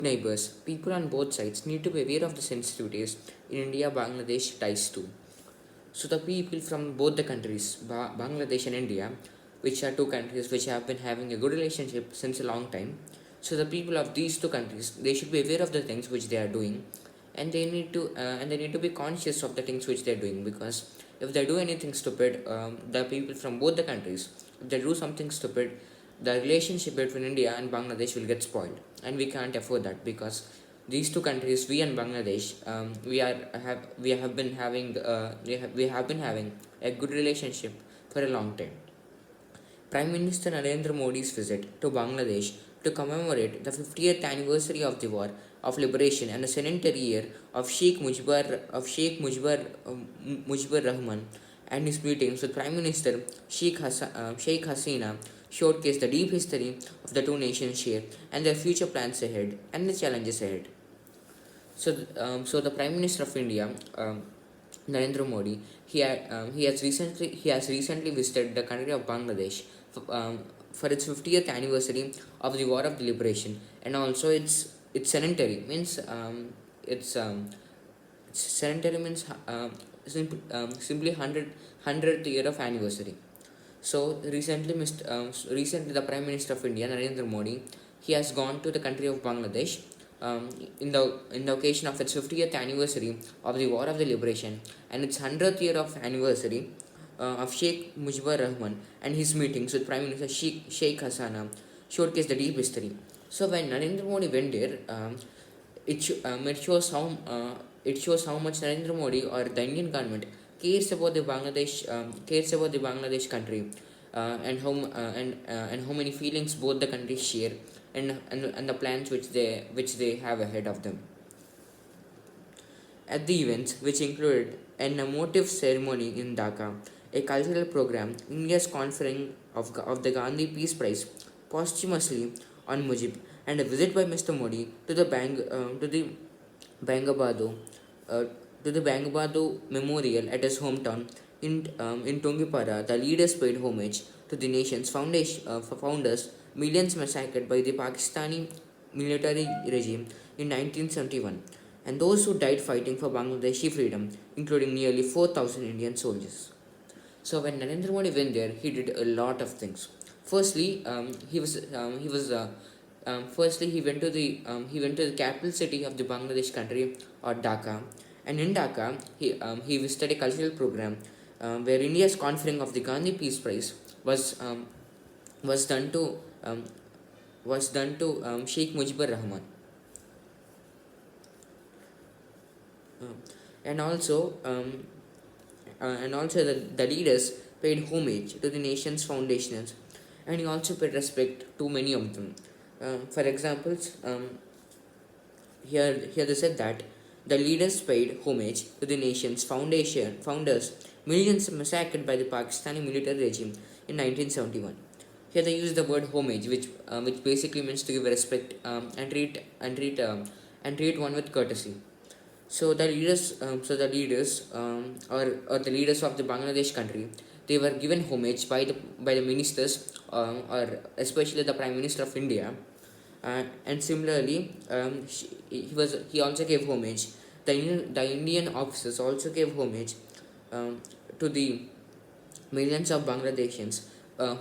Neighbors, people on both sides need to be aware of the sensitivities in India Bangladesh ties too. So, the people from both the countries, Bangladesh and India, which are two countries which have been having a good relationship since a long time, so the people of these two countries they should be aware of the things which they are doing, and they need to be conscious of the things which they are doing, because if they do anything stupid, the people from both the countries, if they do something stupid, the relationship between India and Bangladesh will get spoiled, and we can't afford that, because these two countries, we and Bangladesh, we have been having a good relationship for a long time. Prime Minister Narendra Modi's visit to Bangladesh to commemorate the 50th anniversary of the War of Liberation and the centenary year of Sheikh Rahman, and his meetings with Prime Minister Sheikh Hasina showcased the deep history of the two nations share and their future plans ahead and the challenges ahead. So the Prime Minister of India, Narendra Modi, he has recently visited the country of Bangladesh for its 50th anniversary of the War of the Liberation, and also its centenary means centenary means simply 100th year of anniversary. So recently the Prime Minister of India, Narendra Modi, he has gone to the country of Bangladesh in the occasion of its 50th anniversary of the War of the Liberation and its 100th year of anniversary of Sheikh Mujibur Rahman, and his meetings with Prime Minister Sheikh Hasina showcased the deep history. So when Narendra Modi went there, it shows how much Narendra Modi or the Indian government cares about the Bangladesh country, and how many feelings both the countries share, and the plans which they have ahead of them. At the events, which included an emotive ceremony in Dhaka, a cultural program, India's conferring of the Gandhi Peace Prize posthumously on Mujib, and a visit by Mr. Modi to the Bangabado uh, Bangabado Memorial at his hometown in Tungipara, the leaders paid homage to the nation's founders, millions massacred by the Pakistani military regime in 1971, and those who died fighting for Bangladeshi freedom, including nearly 4,000 Indian soldiers. So when Narendra Modi went there, he did a lot of things. Firstly, he was firstly he went to the capital city of the Bangladesh country, or Dhaka, and in Dhaka he visited a cultural program where India's conferring of the Gandhi Peace Prize was done to um, Sheikh Mujibur Rahman. Um, and also the leaders paid homage to the nation's foundations, and he also paid respect to many of them. For examples, here they said that the leaders paid homage to the nation's founders, millions massacred by the Pakistani military regime in 1971. Here they use the word homage, which basically means to give respect, and treat one with courtesy. Or the leaders of the Bangladesh country, they were given homage by the ministers, or especially the Prime Minister of India, and similarly, he also gave homage. The Indian officers also gave homage to the millions of Bangladeshis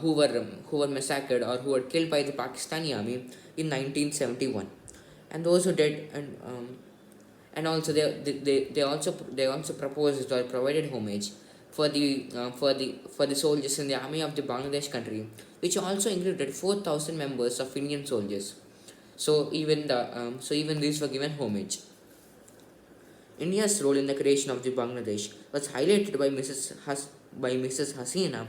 who were massacred or who were killed by the Pakistani army in 1971, and those who did and also they also proposed or provided homage for the soldiers in the army of the Bangladesh country, which also included 4,000 members of Indian soldiers. So even these were given homage. India's role in the creation of the Bangladesh was highlighted by Mrs. Hasina,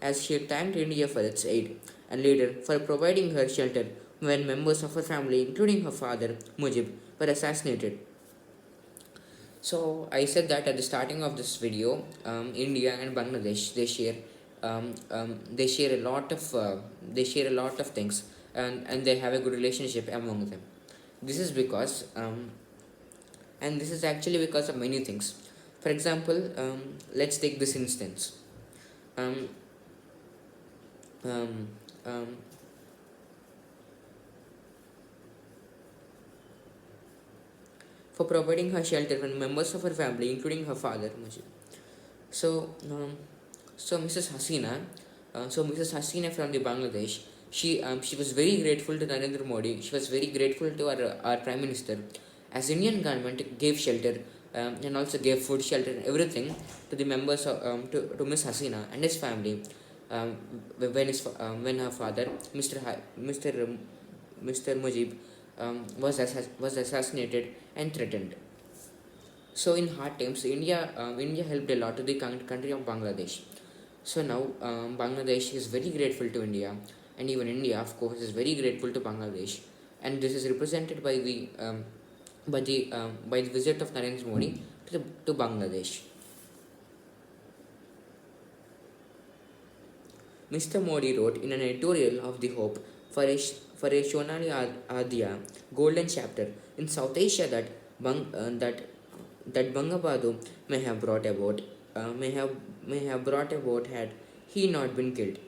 as she thanked India for its aid, and later for providing her shelter when members of her family, including her father Mujib, were assassinated. So I said that at the starting of this video, India and Bangladesh they share a lot of things, and they have a good relationship among them. This is because and this is actually because of many things. For example, let's take this instance. Um, um, um, for providing her shelter when members of her family, including her father, Mujib. So, Mrs. Hasina from the Bangladesh, she was very grateful to Narendra Modi. She was very grateful to our Prime Minister, as Indian government gave shelter and also gave food, shelter, and everything to the members of to Miss Hasina and his family when her father, Mr. Mujib, was assassinated and threatened. So in hard times, India helped a lot to the country of Bangladesh. So now Bangladesh is very grateful to India, and even India, of course, is very grateful to Bangladesh. And this is represented by the visit of Narendra Modi to Bangladesh. Mr. Modi wrote in an editorial of The Hope for a Shonali Adya golden chapter in South Asia that Bangabadhu may have brought about had he not been killed.